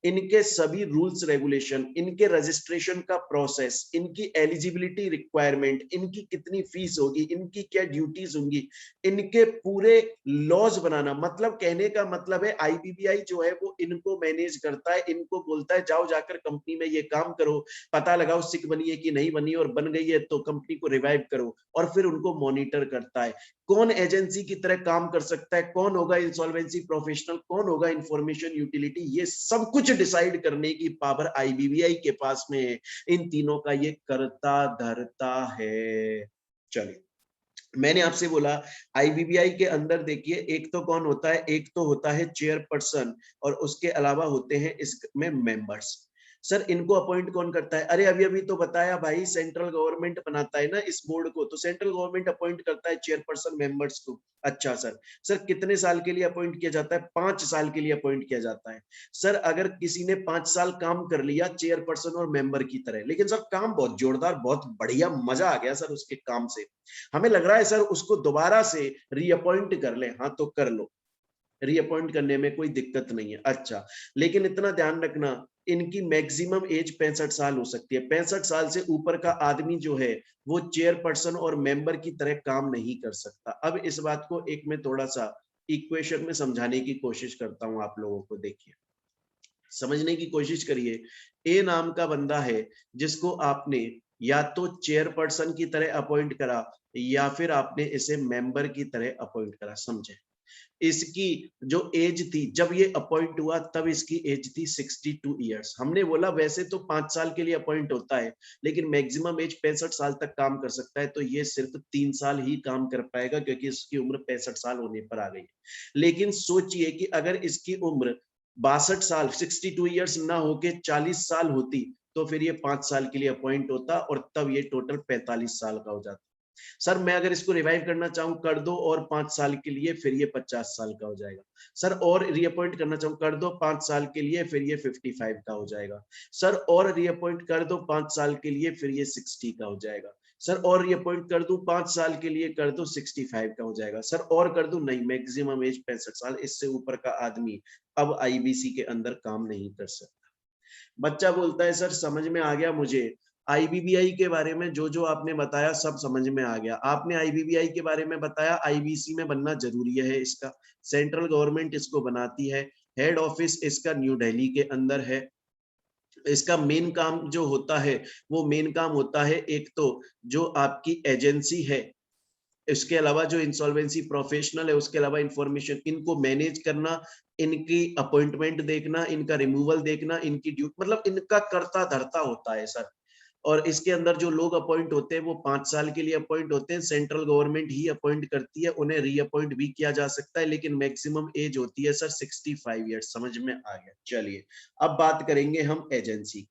S1: इनके सभी रूल्स रेगुलेशन, इनके रजिस्ट्रेशन का प्रोसेस, इनकी एलिजिबिलिटी रिक्वायरमेंट, इनकी कितनी फीस होगी, इनकी क्या ड्यूटीज होंगी, इनके पूरे लॉज बनाना। मतलब कहने का मतलब है आईबीबीआई जो है वो इनको मैनेज करता है, इनको बोलता है जाओ जाकर कंपनी में ये काम करो, पता लगाओ सिक बनी है कि नहीं बनी, और बन गई है तो कंपनी को रिवाइव करो, और फिर उनको मॉनिटर करता है। कौन एजेंसी की तरह काम कर सकता है, कौन होगा इंसॉल्वेंसी प्रोफेशनल, कौन होगा इंफॉर्मेशन यूटिलिटी, ये सब कुछ डिसाइड करने की पावर आईबीबीआई के पास में है। इन तीनों का ये करता धरता है। चलिए, मैंने आपसे बोला आईबीबीआई के अंदर देखिए एक तो कौन होता है, एक तो होता है चेयरपर्सन, और उसके अलावा होते हैं इसमें मेंबर्स। सर इनको अपॉइंट कौन करता है? अरे अभी अभी तो बताया भाई, सेंट्रल गवर्नमेंट बनाता है ना इस बोर्ड को, तो सेंट्रल गवर्नमेंट अपॉइंट करता है चेयरपर्सन मेंबर्स को। अच्छा सर, सर कितने साल के लिए अपॉइंट किया जाता है? 5 साल के लिए अपॉइंट किया जाता है। सर अगर किसी ने 5 साल काम कर लिया चेयरपर्सन और मेंबर की तरह, लेकिन सर काम बहुत जोरदार, बहुत बढ़िया, मजा आ गया सर उसके काम से, हमें लग रहा है सर उसको दोबारा से रीअपॉइंट कर ले, हाँ तो कर लो, रीअपॉइंट करने में कोई दिक्कत नहीं है। अच्छा, लेकिन इतना ध्यान रखना, इनकी मैक्सिमम एज 65 साल हो सकती है। 65 साल से ऊपर का आदमी जो है वो चेयरपर्सन और मेंबर की तरह काम नहीं कर सकता। अब इस बात को एक मैं थोड़ा सा इक्वेशन में समझाने की कोशिश करता हूं आप लोगों को। देखिए, समझने की कोशिश करिए। ए नाम का बंदा है जिसको आपने या तो चेयरपर्सन की तरह अपॉइंट करा, या फिर आपने इसे मेंबर की तरह अपॉइंट करा। समझे? इसकी जो एज थी जब ये अपॉइंट हुआ, तब इसकी एज थी 62 ईयर्स। हमने बोला वैसे तो 5 साल के लिए अपॉइंट होता है, लेकिन मैक्सिमम एज 65 साल तक काम कर सकता है, तो ये सिर्फ 3 साल ही काम कर पाएगा, क्योंकि इसकी उम्र 65 साल होने पर आ गई है। लेकिन सोचिए कि अगर इसकी उम्र 62 साल 62 ईयर्स ना होके 40 साल होती, तो फिर ये 5 साल के लिए अपॉइंट होता, और तब ये टोटल 45 साल का हो जाता। सर मैं अगर इसको रिवाइव करना चाहूं कर दो, और 5 साल के लिए, फिर ये 50 साल का हो जाएगा। सर और रीअपॉइंट करना चाहूं कर दो 5 साल के लिए, फिर ये 55 का हो जाएगा। सर और रीअपॉइंट कर दो 5 साल के लिए, फिर ये 60 का हो जाएगा। सर और रीअपॉइंट कर दूं 5 साल के लिए, कर दो 65 का हो जाएगा। सर और कर दूं, नहीं, मैक्सिमम एज 65 साल, इससे ऊपर का आदमी अब आईबीसी के अंदर काम नहीं कर सकता। बच्चा बोलता है सर समझ में आ गया मुझे, आईबीबीआई के बारे में जो जो आपने बताया सब समझ में आ गया। आपने आईबीबीआई के बारे में बताया आईबीसी में बनना जरूरी है इसका, सेंट्रल गवर्नमेंट इसको बनाती है, हेड ऑफिस इसका न्यू दिल्ली के अंदर है। इसका मेन काम जो होता है, वो मेन काम होता है एक तो जो आपकी एजेंसी है, इसके अलावा जो इंसॉल्वेंसी प्रोफेशनल है, उसके अलावा इंफॉर्मेशन, इनको मैनेज करना, इनकी अपॉइंटमेंट देखना, इनका रिमूवल देखना, इनकी ड्यूटी, मतलब इनका करता धरता होता है सर। और इसके अंदर जो लोग अपॉइंट होते हैं वो 5 साल के लिए अपॉइंट होते हैं, सेंट्रल गवर्नमेंट ही अपॉइंट करती है, उन्हें रीअपॉइंट भी किया जा सकता है, लेकिन मैक्सिमम एज होती है सर 65 ईयर्स। समझ में आ गया? चलिए, अब बात करेंगे हम एजेंसी।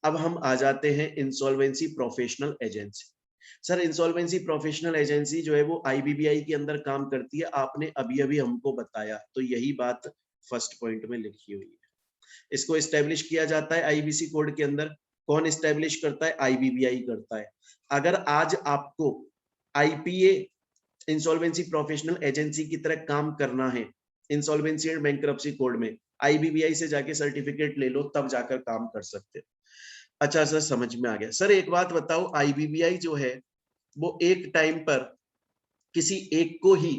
S1: अब हम आ जाते हैं insolvency professional agency. Sir insolvency professional agency जो है वो आईबीबीआई के अंदर काम करती है, आपने अभी अभी हमको बताया, तो यही बात फर्स्ट पॉइंट में लिखी हुई है। इसको एस्टेब्लिश किया जाता है आईबीसी कोड के अंदर। कौन एस्टेब्लिश करता है? आईबीबीआई करता है। अगर आज आपको आईपीए इंसॉल्वेंसी प्रोफेशनल एजेंसी की तरह काम करना है इंसॉल्वेंसी एंड बैंक्रप्सी कोड में, आईबीबीआई से जाके सर्टिफिकेट ले लो, तब जाकर काम कर सकते हो। अच्छा सर समझ में आ गया। सर एक बात बताओ, आईबीबीआई जो है वो एक टाइम पर किसी एक को ही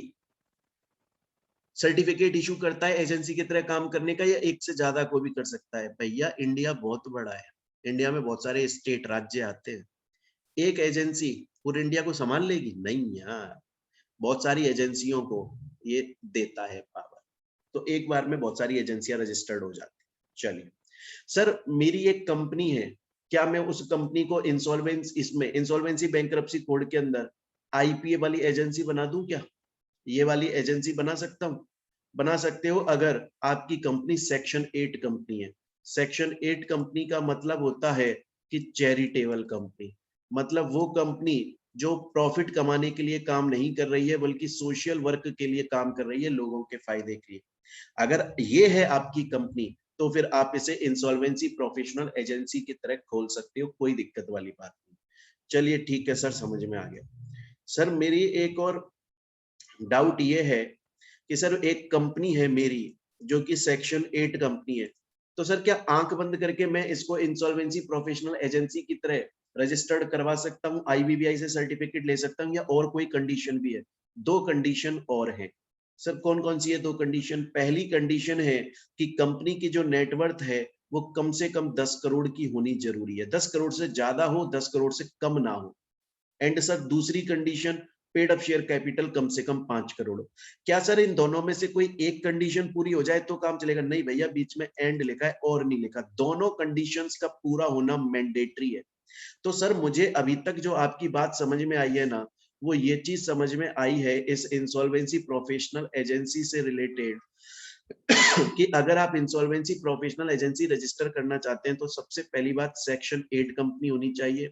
S1: सर्टिफिकेट इशू करता है एजेंसी की तरह काम करने का, या एक से ज्यादा को भी कर सकता है? भैया इंडिया बहुत बड़ा है, इंडिया में बहुत सारे स्टेट राज्य आते हैं, एक एजेंसी पूरे इंडिया को संभाल लेगी? नहीं यार, बहुत सारी एजेंसियों को ये देता है पावर, तो एक बार में बहुत सारी एजेंसियां रजिस्टर्ड हो जाती है। चलिए सर, मेरी एक कंपनी है, क्या मैं उस कंपनी को इंसॉल्वेंसी बैंक्रप्सी कोड के अंदर आईपीए वाली एजेंसी बना दूं क्या? ये वाली एजेंसी बना सकता हूं? बना सकते हो अगर आपकी कंपनी सेक्शन 8 कंपनी है। सेक्शन 8 कंपनी का मतलब होता है कि चैरिटेबल कंपनी, मतलब वो कंपनी जो प्रॉफिट कमाने के लिए काम नहीं कर रही है, बल्कि सोशल वर्क के लिए काम कर रही है, लोगों के फायदे के लिए। अगर ये है आपकी कंपनी, तो फिर आप इसे इंसॉल्वेंसी प्रोफेशनल एजेंसी की तरह खोल सकते हो, कोई दिक्कत वाली बात नहीं। चलिए ठीक है सर, समझ में आ गया। सर मेरी एक और डाउट ये है कि सर एक कंपनी है मेरी जो कि सेक्शन 8 कंपनी है, तो सर क्या आंख बंद करके मैं इसको इंसॉल्वेंसी प्रोफेशनल एजेंसी की तरह रजिस्टर्ड करवा सकता हूँ, आईबीबीआई से सर्टिफिकेट ले सकता हूँ, या और कोई कंडीशन भी है? दो कंडीशन और है सर। कौन कौन सी है दो कंडीशन? पहली कंडीशन है कि कंपनी की जो नेटवर्थ है वो कम से कम 10 करोड़ की होनी जरूरी है, 10 करोड़ से ज्यादा हो, 10 करोड़ से कम ना हो। एंड सर दूसरी condition, paid up share capital कम से कम 5 करोड़। क्या सर इन दोनों में से कोई एक कंडीशन पूरी हो जाए तो काम चलेगा? नहीं भैया, बीच में एंड लिखा है और नहीं लिखा, दोनों कंडीशंस का पूरा होना मैंडेटरी है। तो सर मुझे अभी तक जो आपकी बात समझ में आई है ना, वो ये चीज समझ में आई है इस इंसॉल्वेंसी प्रोफेशनल एजेंसी से रिलेटेड कि अगर आप इंसॉल्वेंसी प्रोफेशनल एजेंसी रजिस्टर करना चाहते हैं तो सबसे पहली बात सेक्शन 8 कंपनी होनी चाहिए,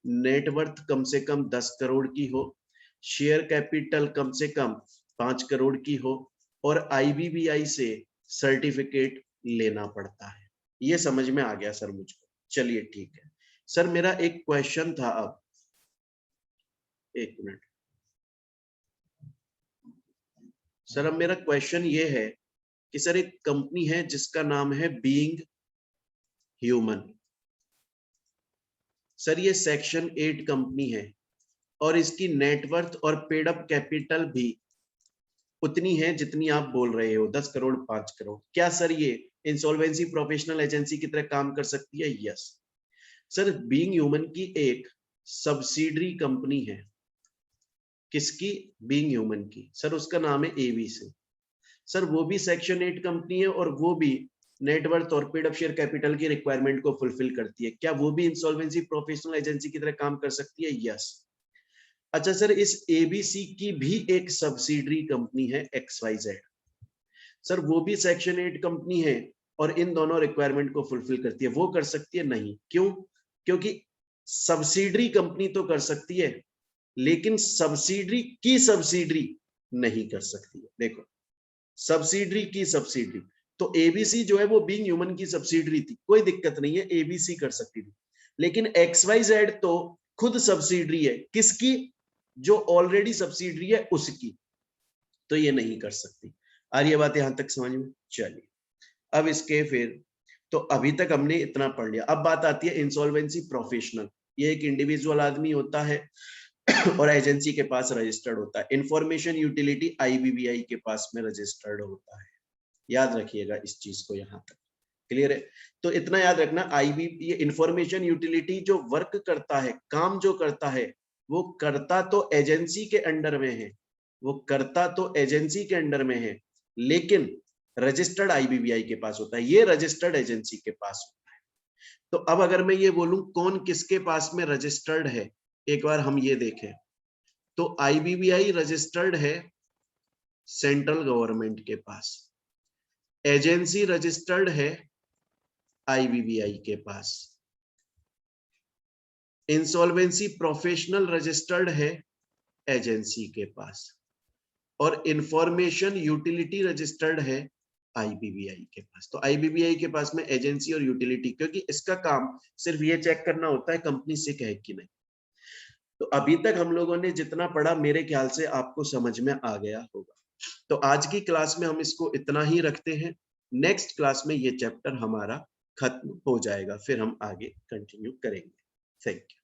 S1: नेटवर्थ कम से कम 10 करोड़ की हो, शेयर कैपिटल कम से कम 5 करोड़ की हो, और आईबीबीआई से सर्टिफिकेट लेना पड़ता है। ये समझ में आ गया सर मुझको? चलिए ठीक है सर, मेरा एक क्वेश्चन था अब, एक मिनट सर। अब मेरा क्वेश्चन ये है कि सर एक कंपनी है जिसका नाम है बीइंग ह्यूमन। सर ये सेक्शन 8 कंपनी है और इसकी नेटवर्थ और पेड अप कैपिटल भी उतनी है जितनी आप बोल रहे हो, 10 करोड़ 5 करोड़। क्या सर ये इंसॉल्वेंसी प्रोफेशनल एजेंसी की तरह काम कर सकती है? Yes sir. बीइंग ह्यूमन की एक सब्सिडरी कंपनी है, किसकी? बीइंग ह्यूमन की। सर उसका नाम है एबीसी। सर वो भी सेक्शन 8 कंपनी है और वो भी नेटवर्थ और पेड अप शेयर कैपिटल की रिक्वायरमेंट को फुलफिल करती है। क्या वो भी इंसॉल्वेंसी प्रोफेशनल एजेंसी की तरह काम कर सकती है? यस। अच्छा सर, इस एबीसी की भी एक सब्सिडरी कंपनी है XYZ। सर वो भी सेक्शन 8 कंपनी है और इन दोनों रिक्वायरमेंट को फुलफिल करती है। वो कर सकती है? नहीं। क्यों? क्योंकि सब्सिडरी कंपनी तो कर सकती है लेकिन सब्सिडरी की सब्सिडरी नहीं कर सकती है। देखो, सब्सिडरी की सब्सिडरी, तो एबीसी जो है वो बीइंग ह्यूमन की सब्सिडरी थी, कोई दिक्कत नहीं है, एबीसी कर सकती थी। लेकिन XYZ तो खुद सब्सिडरी है, किसकी? जो ऑलरेडी सब्सिडरी है उसकी, तो ये नहीं कर सकती। आ रही है बात यहां तक समझ में? चलिए अब इसके फिर, तो अभी तक हमने इतना पढ़ लिया। अब बात आती है इंसॉल्वेंसी प्रोफेशनल। ये एक इंडिविजुअल आदमी होता है और एजेंसी के पास रजिस्टर्ड होता है। इंफॉर्मेशन यूटिलिटी आईबीबीआई के पास में रजिस्टर्ड होता है। याद रखिएगा इस चीज को, यहां तक क्लियर है? तो इतना याद रखना, ये इंफॉर्मेशन यूटिलिटी जो वर्क करता है, काम जो करता है, वो करता तो एजेंसी के अंडर में है, वो करता तो एजेंसी के अंडर में है, लेकिन रजिस्टर्ड आईबीबीआई के पास होता है, ये रजिस्टर्ड एजेंसी के पास होता है। तो अब अगर मैं ये बोलूं कौन किसके पास में रजिस्टर्ड है, एक बार हम ये देखें तो आईबीबीआई रजिस्टर्ड है सेंट्रल गवर्नमेंट के पास, एजेंसी रजिस्टर्ड है आईबीबीआई के पास, इंसॉल्वेंसी प्रोफेशनल रजिस्टर्ड है एजेंसी के पास, और इंफॉर्मेशन यूटिलिटी रजिस्टर्ड है आईबीबीआई के पास। तो आईबीबीआई के पास में एजेंसी और यूटिलिटी, क्योंकि इसका काम सिर्फ ये चेक करना होता है कंपनी सिक है कि नहीं। तो अभी तक हम लोगों ने जितना पढ़ा मेरे ख्याल से आपको समझ में आ गया होगा। तो आज की क्लास में हम इसको इतना ही रखते हैं। नेक्स्ट क्लास में ये चैप्टर हमारा खत्म हो जाएगा, फिर हम आगे कंटिन्यू करेंगे। Thank you.